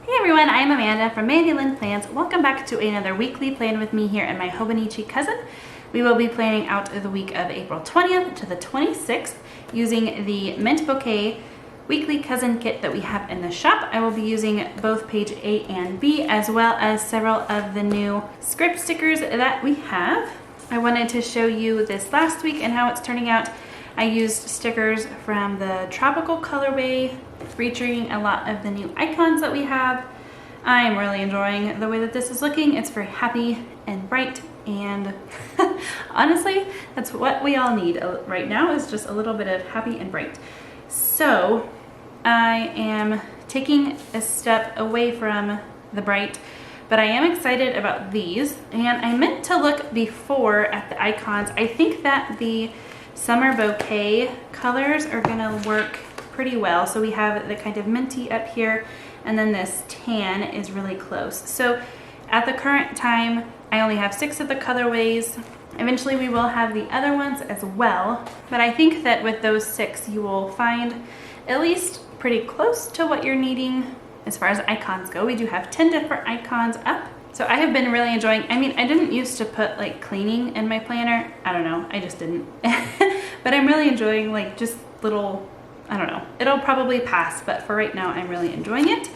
Hey everyone, I'm Amanda from Mandy Lynn Plans. Welcome back to another weekly plan with me here in my Hobonichi cousin. We will be planning out the week of April 20th to the 26th using the Mint Bouquet weekly cousin kit that we have in the shop. I will be using both page A and B as well as several of the new script stickers that we have. I wanted to show you this last week and how it's turning out. I used stickers from the tropical colorway featuring a lot of the new icons that we have. I'm really enjoying the way that this is looking. It's very happy and bright, and honestly, that's what we all need right now, is just a little bit of happy and bright. So I am taking a step away from the bright, but I am excited about these, and I meant to look before at the icons. I think that the summer bouquet colors are gonna work pretty well. So we have the kind of minty up here, and then this tan is really close. So at the current time, I only have 6 of the colorways. Eventually we will have the other ones as well, but I think that with those 6, you will find at least pretty close to what you're needing as far as icons go. We do have 10 different icons up. So I have been really enjoying, I mean, I didn't used to put like cleaning in my planner. I don't know, I just didn't. But I'm really enjoying like just little, I don't know, it'll probably pass, but for right now, I'm really enjoying it.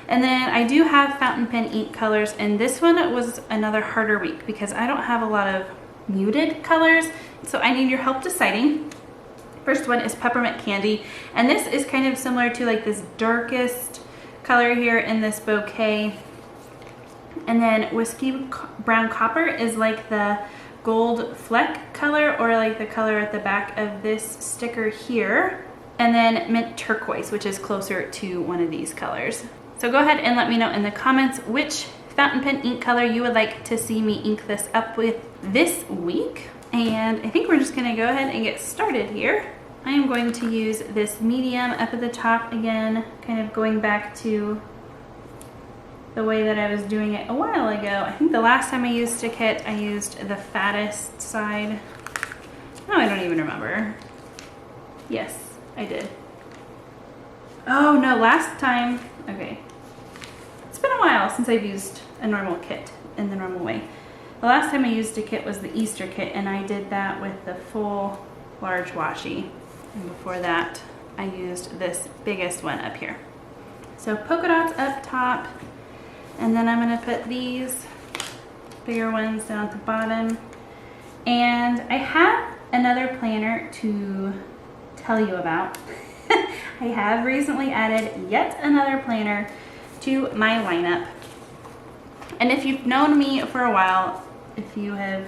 And then I do have fountain pen ink colors, and this one was another harder week because I don't have a lot of muted colors, so I need your help deciding. First one is Peppermint Candy, and this is kind of similar to like this darkest color here in this bouquet. And then Whiskey Brown Copper is like the gold fleck color, or like the color at the back of this sticker here. And then Mint Turquoise, which is closer to one of these colors. So go ahead and let me know in the comments which fountain pen ink color you would like to see me ink this up with this week. And I think we're just gonna go ahead and get started here. I am going to use this medium up at the top again, kind of going back to the way that I was doing it a while ago. I think the last time I used a kit, I used the fattest side. No, I don't even remember. Yes, I did. Oh no, last time, okay. It's been a while since I've used a normal kit in the normal way. The last time I used a kit was the Easter kit, and I did that with the full large washi. And before that, I used this biggest one up here. So polka dots up top, and then I'm gonna put these bigger ones down at the bottom. And I have another planner to tell you about. I have recently added yet another planner to my lineup. And if you've known me for a while, if you have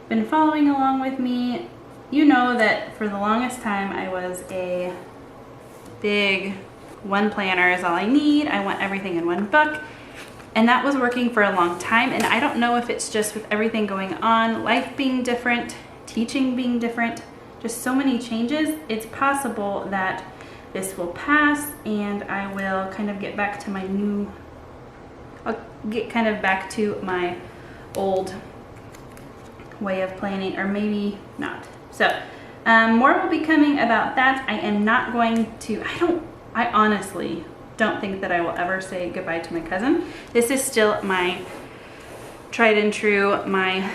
been following along with me, you know that for the longest time I was a big one planner is all I need. I want everything in one book. And that was working for a long time. And I don't know if it's just with everything going on, life being different, teaching being different, just so many changes, it's possible that this will pass and I will kind of get back to my new, I'll get kind of back to my old way of planning, or maybe not. So more will be coming about that. I am not going to, I honestly don't think that I will ever say goodbye to my cousin. This is still my tried and true, my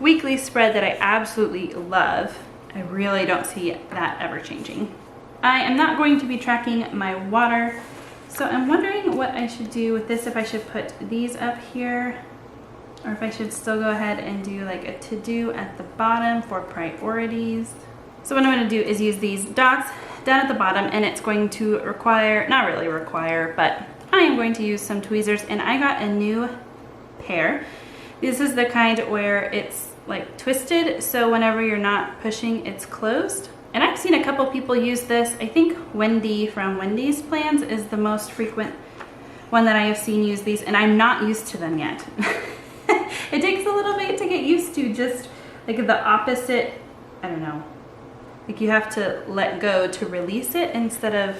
weekly spread that I absolutely love. I really don't see that ever changing. I am not going to be tracking my water, so I'm wondering what I should do with this, if I should put these up here, or if I should still go ahead and do like a to-do at the bottom for priorities. So what I'm gonna do is use these dots down at the bottom, and it's going to require, not really require, but I am going to use some tweezers, and I got a new pair. This is the kind where it's like twisted, so whenever you're not pushing, it's closed. And I've seen a couple people use this. I think Wendy from Wendy's Plans is the most frequent one that I have seen use these, and I'm not used to them yet. It takes a little bit to get used to, just like the opposite, I don't know. Like you have to let go to release it instead of,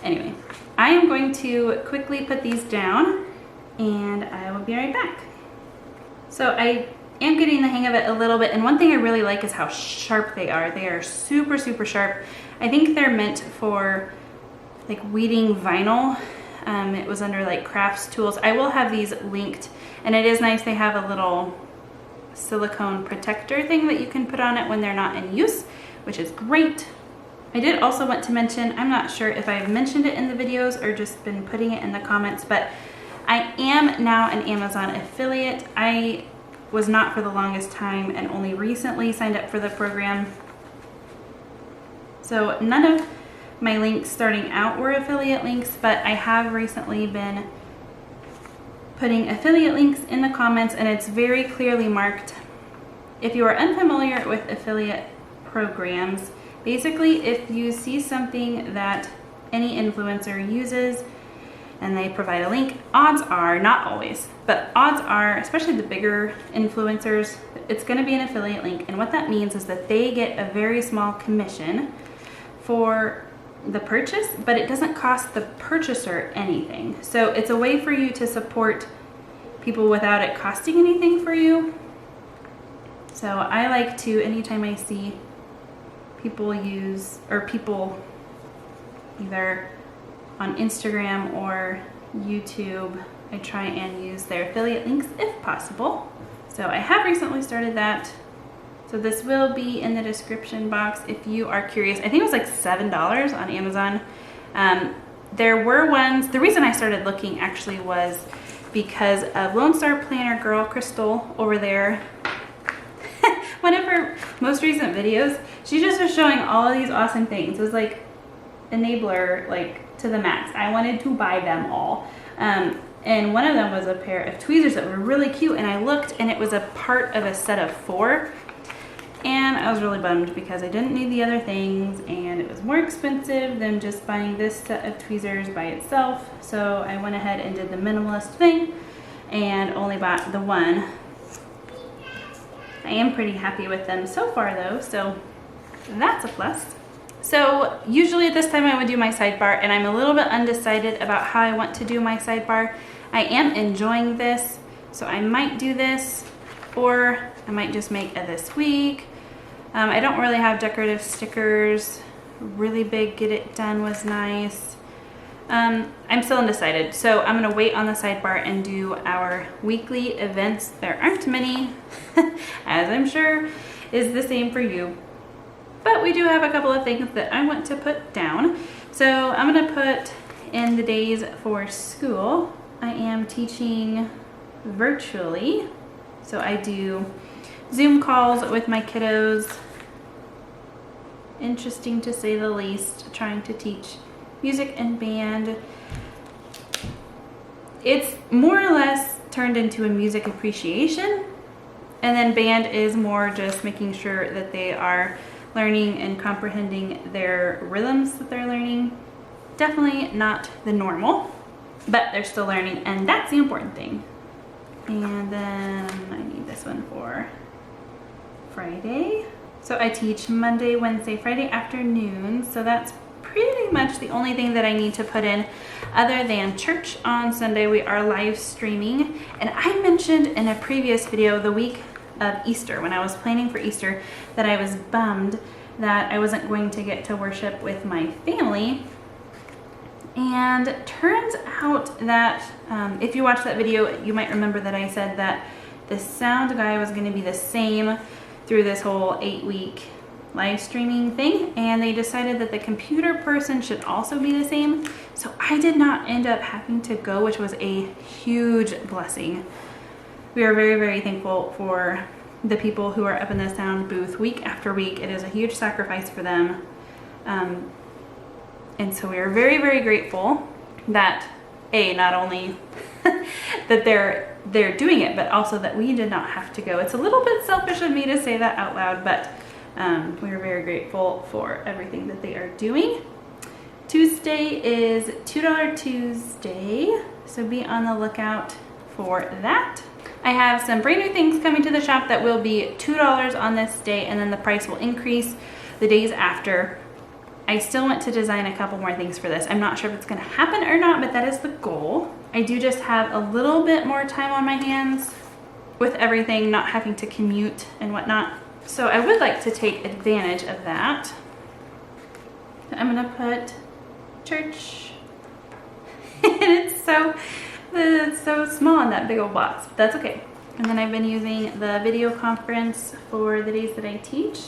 anyway. I am going to quickly put these down and I will be right back. So I am getting the hang of it a little bit, and one thing I really like is how sharp they are. They are super, super sharp. I think they're meant for like weeding vinyl It was under like crafts tools. I will have these linked, and it is nice. They have a little silicone protector thing that you can put on it when they're not in use, which is great. I did also want to mention, I'm not sure if I've mentioned it in the videos or just been putting it in the comments, but I am now an Amazon affiliate. I was not for the longest time and only recently signed up for the program. So none of my links starting out were affiliate links, but I have recently been putting affiliate links in the comments, and it's very clearly marked. If you are unfamiliar with affiliate programs, basically if you see something that any influencer uses and they provide a link, odds are, not always, but odds are, especially the bigger influencers, it's going to be an affiliate link. And what that means is that they get a very small commission for the purchase, but it doesn't cost the purchaser anything. So it's a way for you to support people without it costing anything for you. So I like to, anytime I see people use, or people either on Instagram or YouTube, I try and use their affiliate links if possible. So I have recently started that. So this will be in the description box if you are curious. I think it was like $7 on Amazon. There were ones, the reason I started looking actually was because of Lone Star Planner Girl Crystal over there. One of her most recent videos, she just was showing all of these awesome things. It was like enabler, like to the max. I wanted to buy them all. And one of them was a pair of tweezers that were really cute, and I looked and it was a part of a set of 4. And I was really bummed because I didn't need the other things, and it was more expensive than just buying this set of tweezers by itself. So I went ahead and did the minimalist thing and only bought the one. I am pretty happy with them so far though, so that's a plus. So usually at this time I would do my sidebar, and I'm a little bit undecided about how I want to do my sidebar. I am enjoying this, so I might do this, or I might just make a this week. I don't really have decorative stickers. Really big get it done was nice. I'm still undecided, so I'm gonna wait on the sidebar and do our weekly events. There aren't many, as I'm sure is the same for you. But we do have a couple of things that I want to put down. So I'm gonna put in the days for school. I am teaching virtually. So I do Zoom calls with my kiddos. Interesting to say the least, trying to teach music and band. It's more or less turned into a music appreciation, and then band is more just making sure that they are learning and comprehending their rhythms that they're learning. Definitely not the normal, but they're still learning, and that's the important thing. And then I need this one for Friday. So I teach Monday, Wednesday, Friday afternoon. So that's pretty much the only thing that I need to put in other than church on Sunday. We are live streaming. And I mentioned in a previous video the week of Easter, when I was planning for Easter, that I was bummed that I wasn't going to get to worship with my family. And turns out that if you watch that video, you might remember that I said that the sound guy was going to be the same through this whole 8-week live streaming thing, and they decided that the computer person should also be the same. So I did not end up having to go, which was a huge blessing. We are very, very thankful for the people who are up in the sound booth week after week. It is a huge sacrifice for them. And so we are very, very grateful that not only that they're doing it, but also that we did not have to go. It's a little bit selfish of me to say that out loud, but we are very grateful for everything that they are doing. Tuesday is $2 Tuesday, so be on the lookout for that. I have some brand new things coming to the shop that will be $2 on this day, and then the price will increase the days after. I still want to design a couple more things for this. I'm not sure if it's going to happen or not, but that is the goal. I do just have a little bit more time on my hands with everything, not having to commute and whatnot. So I would like to take advantage of that. So I'm going to put church. it's so small in that big old box, but that's okay. And then I've been using the video conference for the days that I teach.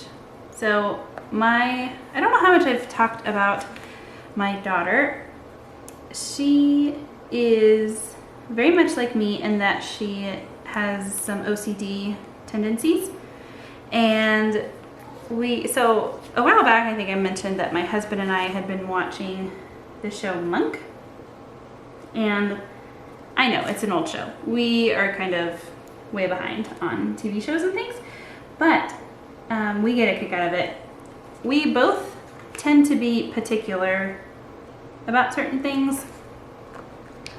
So I don't know how much I've talked about my daughter. She is very much like me in that she has some OCD tendencies. And so a while back, I think I mentioned that my husband and I had been watching the show Monk. And I know it's an old show. We are kind of way behind on TV shows and things, but we get a kick out of it. We both tend to be particular about certain things.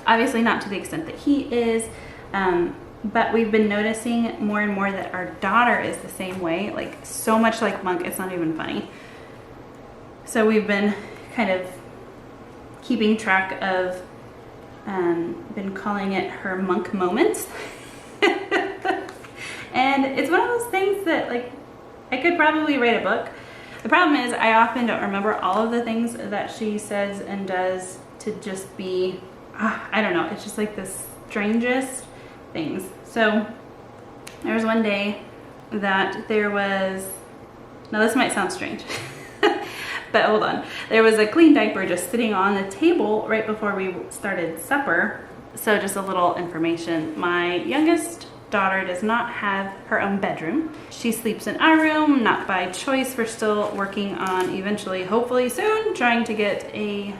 Obviously not to the extent that he is, but we've been noticing more and more that our daughter is the same way, like so much like Monk, it's not even funny. So we've been kind of keeping track of, been calling it her Monk moments. And it's one of those things that, like, I could probably write a book. The problem is I often don't remember all of the things that she says and does to just be, I don't know, it's just like the strangest things. So there was one day that there was, now this might sound strange, but hold on. There was a clean diaper just sitting on the table right before we started supper. So just a little information. My youngest daughter does not have her own bedroom. She sleeps in our room, not by choice. We're still working on eventually, hopefully soon, trying to get a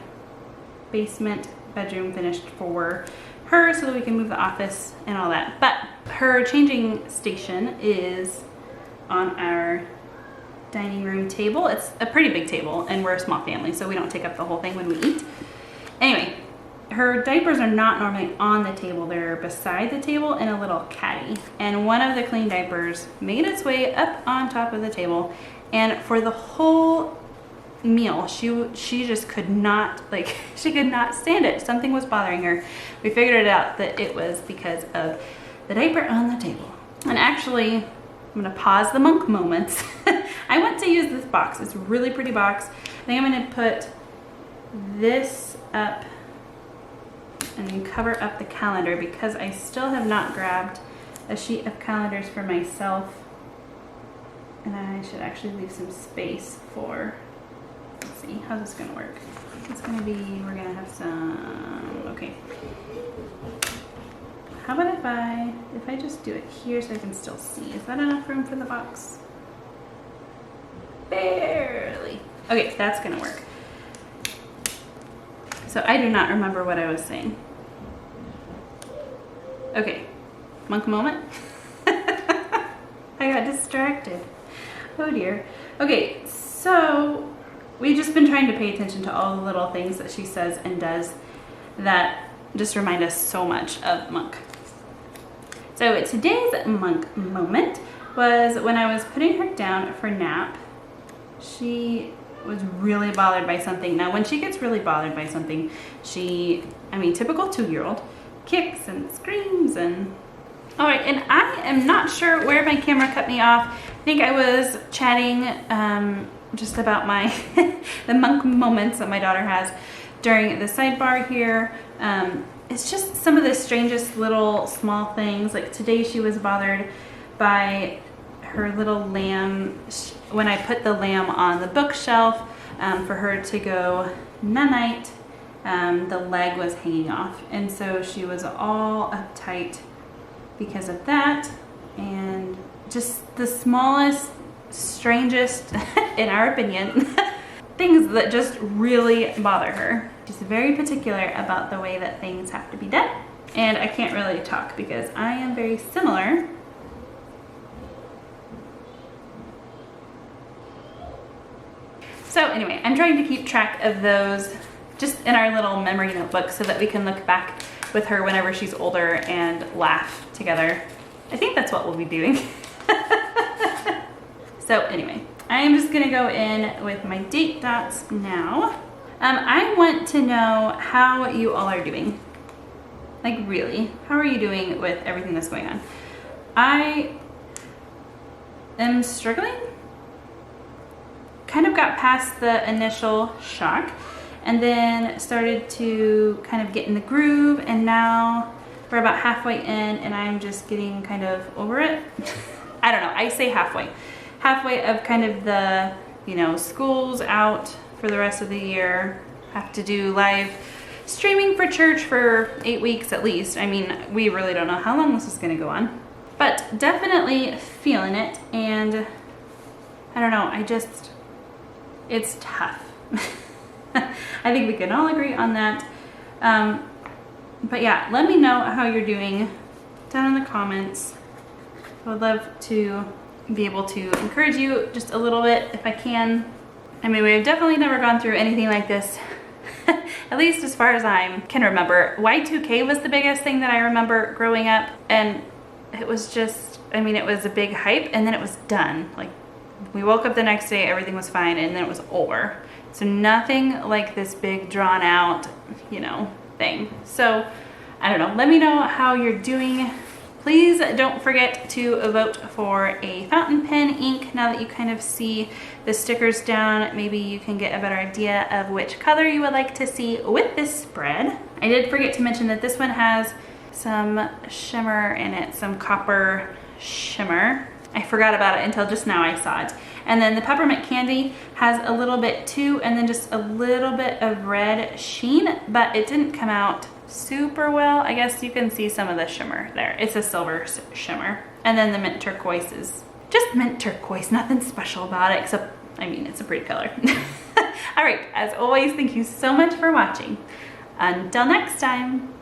basement bedroom finished for her so that we can move the office and all that. But her changing station is on our dining room table. It's a pretty big table and we're a small family, so we don't take up the whole thing when we eat. Anyway, her diapers are not normally on the table. They're beside the table in a little caddy. And one of the clean diapers made its way up on top of the table. And for the whole meal, she just could not, like, she could not stand it. Something was bothering her. We figured it out that it was because of the diaper on the table. And actually, I'm gonna pause the Monk moments. I went to use this box. It's a really pretty box. I think I'm gonna put this up and cover up the calendar because I still have not grabbed a sheet of calendars for myself. And I should actually leave some space for, let's see, how's this gonna work? It's gonna be, we're gonna have some, okay. How about if I just do it here so I can still see? Is that enough room for the box? Barely. Okay, that's gonna work. So I do not remember what I was saying. Okay, Monk moment. I got distracted. Oh dear. Okay, so we've just been trying to pay attention to all the little things that she says and does that just remind us so much of Monk. So today's Monk moment was when I was putting her down for nap. She was really bothered by something. Now, when she gets really bothered by something, typical 2-year-old, kicks and screams and... All right, and I am not sure where my camera cut me off. I think I was chatting just about my the Monk moments that my daughter has during the sidebar here. It's just some of the strangest little small things. Like today she was bothered by her little lamb. When I put the lamb on the bookshelf for her to go night-night, the leg was hanging off. And so she was all uptight because of that. And just the smallest, strangest, in our opinion, things that just really bother her. She's very particular about the way that things have to be done. And I can't really talk because I am very similar. So anyway, I'm trying to keep track of those just in our little memory notebook so that we can look back with her whenever she's older and laugh together. I think that's what we'll be doing. So anyway, I am just gonna go in with my date dots now. I want to know how you all are doing. Like really, how are you doing with everything that's going on? I am struggling. Kind of got past the initial shock and then started to kind of get in the groove, and now we're about halfway in and I'm just getting kind of over it. I don't know, I say halfway. Halfway of kind of the, you know, school's out for the rest of the year. Have to do live streaming for church for 8 weeks at least. I mean, we really don't know how long this is gonna go on, but definitely feeling it. And I don't know, it's tough. I think we can all agree on that. But yeah, let me know how you're doing down in the comments. I would love to be able to encourage you just a little bit if I can. I mean, we've definitely never gone through anything like this, at least as far as I can remember. Y2K was the biggest thing that I remember growing up, and it was just, I mean, it was a big hype and then it was done. Like, we woke up the next day, everything was fine, and then it was over. So nothing like this big drawn out, you know, thing. So I don't know, let me know how you're doing. Please don't forget to vote for a fountain pen ink. Now that you kind of see the stickers down, maybe you can get a better idea of which color you would like to see with this spread. I did forget to mention that this one has some shimmer in it, some copper shimmer. I forgot about it until just now I saw it. And then the peppermint candy has a little bit too, and then just a little bit of red sheen, but it didn't come out super well. I guess you can see some of the shimmer there. It's a silver shimmer. And then the mint turquoise is just mint turquoise, nothing special about it, except, I mean, it's a pretty color. All right, as always, thank you so much for watching. Until next time.